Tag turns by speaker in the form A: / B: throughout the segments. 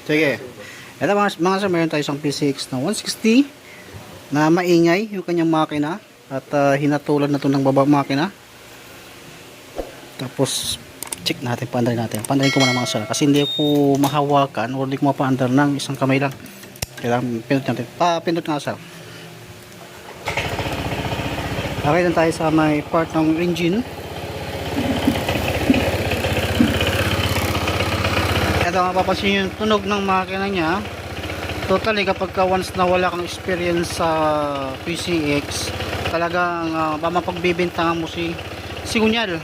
A: Sige. Ito mga sir, meron tayo isang PCX na 160 na maingay yung kanyang makina at hinatulan na to ng babang makina. Tapos check natin, paandarin natin. Paandarin ko muna mga sir kasi hindi ko mahawakan o hindi ko mapaandar ng isang kamay lang. Kailangan pinot natin. Pindot nga sir. Okay, na tayo sa may part ng engine. Ito nga papansin yung tunog ng makina niya. Totally kapag once na wala kang experience sa PCX, talagang mapagbibintangan mo si Sigunyal.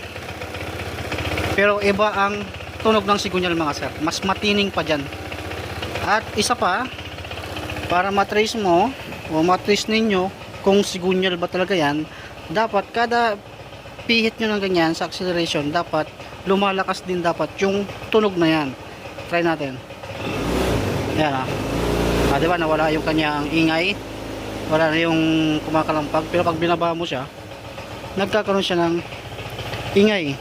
A: Pero iba ang tunog ng Sigunyal mga sir. Mas matining pa dyan. At isa pa, para matrace mo o matrace ninyo kung Sigunyal ba talaga yan, dapat kada pihit nyo ng ganyan sa acceleration, dapat lumalakas din dapat yung tunog na yan. Try natin. Yan diba nawala yung kanyang ingay, wala na yung kumakalampag, pero pag binaba mo siya, nagkakaroon siya ng ingay.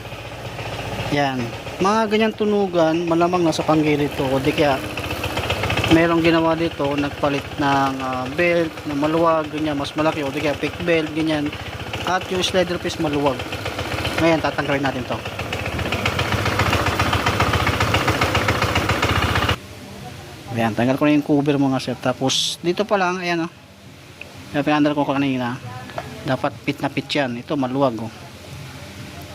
A: Yan, mga ganyan tunugan malamang nasa panggilid to, o di kaya merong ginawa dito, nagpalit ng belt na maluwag, ganyan, mas malaki, o di kaya pick belt, ganyan, at yung slider piece maluwag. Ngayon tatanggalin natin to. Ayan, tanggal ko na yung cover mga sir. Tapos dito pa lang, ayan o. Yung pinandal ko kanina, dapat pit na pit yan. Ito maluwag o.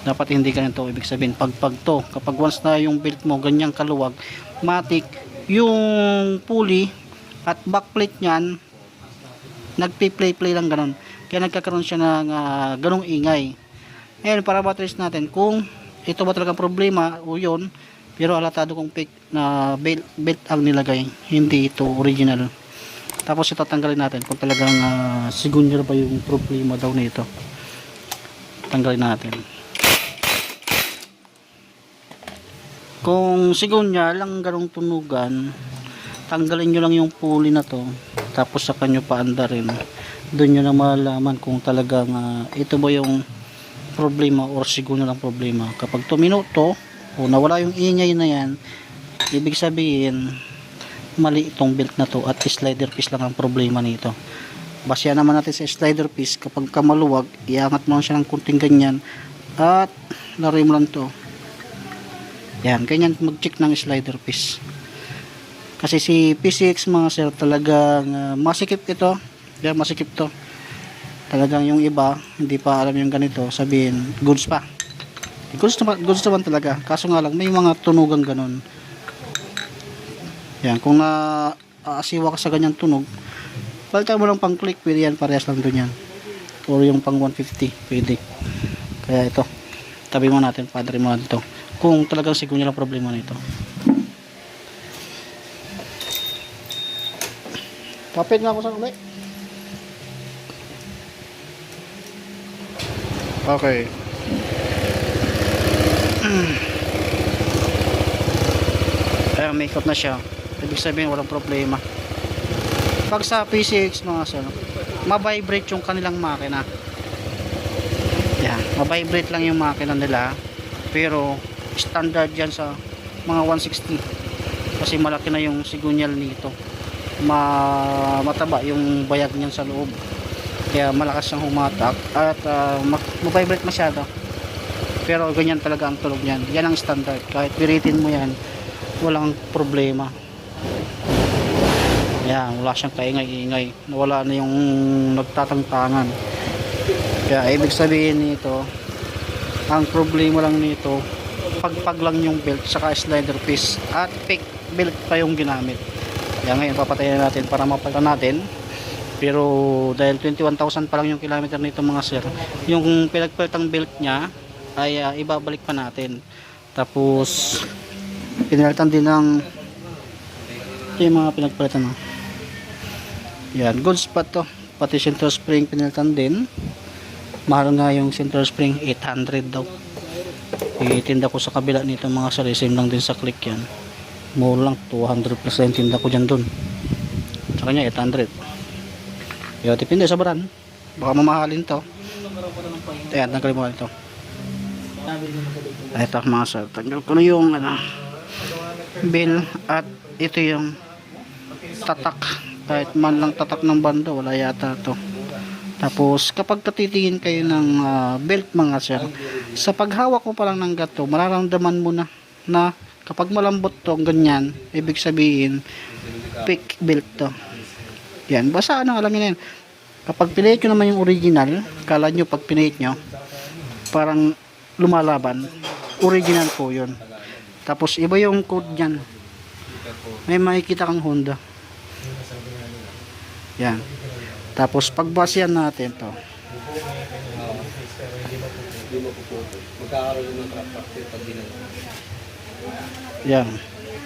A: Dapat hindi ganito, ibig sabihin pagpag to, kapag once na yung belt mo ganyang kaluwag, matik yung pulley at backplate nyan nagpi-play lang ganon. Kaya nagkakaroon siya ng ganong ingay. Ayan, para matrace natin kung ito ba talagang problema o yun. Pero alatado kong fake na belt ang nilagay, hindi ito original. Tapos ito tanggalin natin kung talagang Sigunyal ba yung problema daw nito. Tanggalin natin. Kung Sigunyal ang ganong tunugan, tanggalin nyo lang yung pulley na to, tapos saka nyo paandarin. Doon nyo na malalaman kung talagang ito ba yung problema or Sigunyal ang problema. Kapag tumino to o nawala yung ingay na yan, ibig sabihin mali itong belt na to at slider piece lang ang problema nito. Basya naman natin sa slider piece, kapag kamaluwag, iangat mo lang siya ng kunting ganyan at lari mo lang to. Yan, ganyan mag-check ng slider piece. Kasi si PCX mga sir, talagang masikip ito. Yan, masikip to. Talagang yung iba, hindi pa alam yung ganito, sabihin, goods pa. Goods naman talaga. Kaso nga lang, may mga tunugan ganun. Yan, kung asiwa ka sa ganyang tunog, palitan mo lang pang click, pwede yan, parehas lang dun yan. Or yung pang 150, pwede. Kaya ito, tabi mo natin, padre mo natin ito. Kung talagang Sigunyal ang problema nito. Kapit nga ako sa uli. Okay. Ayan, may ikot na siya. Ibig sabihin walang problema. Pag sa PCX mga sir, mabibrate yung kanilang makina. Yan, mabibrate lang yung makina nila, pero standard yan sa mga 160 kasi malaki na yung Sigunyal nito. Mataba yung bayag niyan sa loob, kaya malakas siyang humatak at mabibrate masyado. Pero ganyan talaga ang tunog niyan. Yan ang standard. Kahit biritin mo yan, walang problema. Yan, wala siyang kaingay-ingay. Wala na yung nagtatangtangan. Kaya ibig sabihin nito, ang problema lang nito, pagpag lang yung belt saka slider piece at fake belt pa yung ginamit. Kaya ngayon papatayin natin para mapalitan natin. Pero dahil 21,000 pa lang yung kilometer nito mga sir, yung pinagpalitang belt niya ay ibabalik pa natin. Tapos pinalitan din ng yung mga pinagpalitan yan, good spot to. Pati center spring pinalitan din. Mahal nga yung center spring, 800 daw. Itinda ko sa kabila nito mga sir, same lang din sa click yan. Mura lang, 200% tinda ko dyan dun. Sa kanya 800. Yo, depende sa brand. Baka mamahalin to. Ayan, tanggalin mo ito. Ito mga sir, tanggal ko na yung bill, at ito yung tatak, kahit man lang tatak ng banda wala yata to. Tapos kapag tatitingin kayo ng belt mga sir, sa paghawak mo pa lang ng gato, mararamdaman mo na kapag malambot to ganyan, ibig sabihin pick belt to. Yan, basta ano, alam niyo na yan. Kapag pinahit nyo naman yung original, kala nyo pag pinahit nyo parang lumalaban, original po yun. Tapos iba yung code nyan, may makikita kang Honda. Yan. Tapos pagbasihan natin to,
B: Magkakaroon ng trap factor pag ginagawa.
A: yan.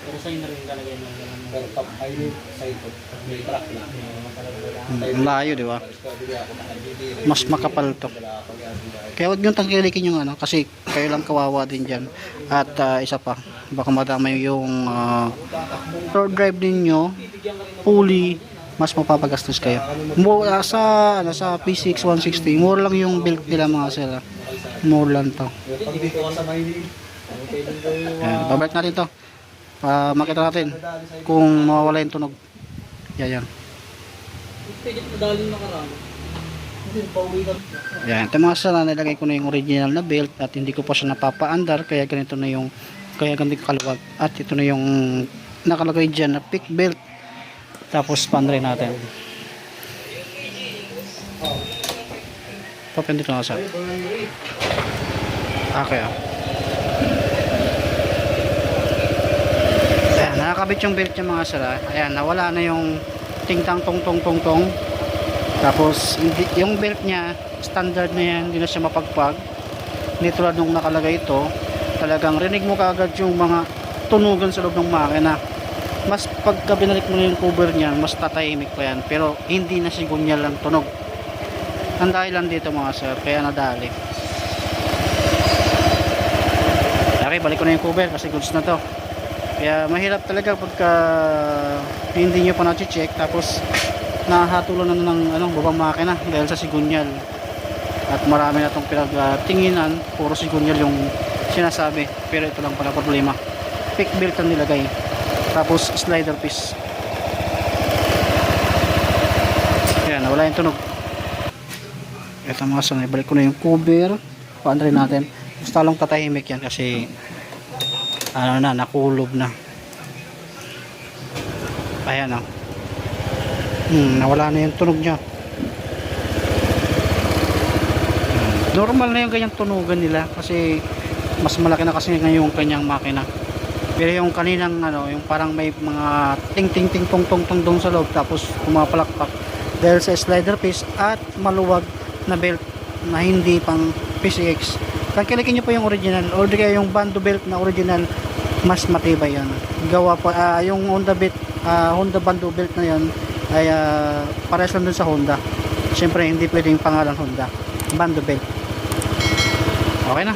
C: Pero sa'yo na rin talaga yung
B: Pero top high side ko, may track na.
A: Ang layo, di ba? Mas makapal to. Kaya huwag niyong tangkilikin yung ano, kasi kayo lang kawawa din dyan. At isa pa, baka madamay yung third drive ninyo, pulley, mas mapapagastos kayo. Sa P6 160, more lang yung build nila mga sila. More lang to. Ayan, babalik natin to. Makita natin kung mawawala yung tunog. Yan.
C: pigit na daling nakaraan.
A: Yan, ito mga sala, nilagay ko na yung original na belt at hindi ko pa siya napapaandar, kaya ganito na yung, kaya ganito kaluwag. At ito na yung nakalagay dyan na pick belt. Tapos panray natin. Papindito na sa. Okay. Ayan, nakakabit yung belt yung mga sala. Ayan, nawala na yung tingtang tong tong tong tong. Tapos yung belt niya standard na yan, hindi na siya mapagpag. Hindi tulad nung nakalagay ito, talagang rinig mo kaagad yung mga tunugan sa loob ng makina. Mas pagka binalik mo na yung cover niya, mas tatahimik pa yan, pero hindi na sigunyal ang tunog. Ang dahilan dito mga sir, kaya nadali. Okay, balik ko na yung cover kasi goods na to. Kaya mahirap talaga pagka hindi nyo pa na-check, tapos nahatulan na ng babang makina dahil sa sigunyal. At marami na itong pinagtinginan, puro sigunyal yung sinasabi, pero ito lang pala problema. Pick belt ang nilagay, tapos slider piece. Yan, nawala yung tunog. Ito mga sanay, balik ko na yung cover, paandrin natin. Basta lang tatahimik yan kasi nakulob na. Ayan nawala na yung tunog nya. Normal na yung ganyang tunugan nila kasi mas malaki na kasi ngayong kanyang makina. Pero yung kaninang yung parang may mga ting ting ting tong tong tong dong sa loob, tapos pumapalakpak dahil sa slider piece at maluwag na belt na hindi pang PCX. Tangkilikin nyo po yung original, or di kaya yung bando belt na original, mas matibay yan. Gawa pa yung Honda bando belt na yan ay pares lang dun sa Honda. Siyempre hindi pwedeng pangalan Honda, bando belt. Okay na.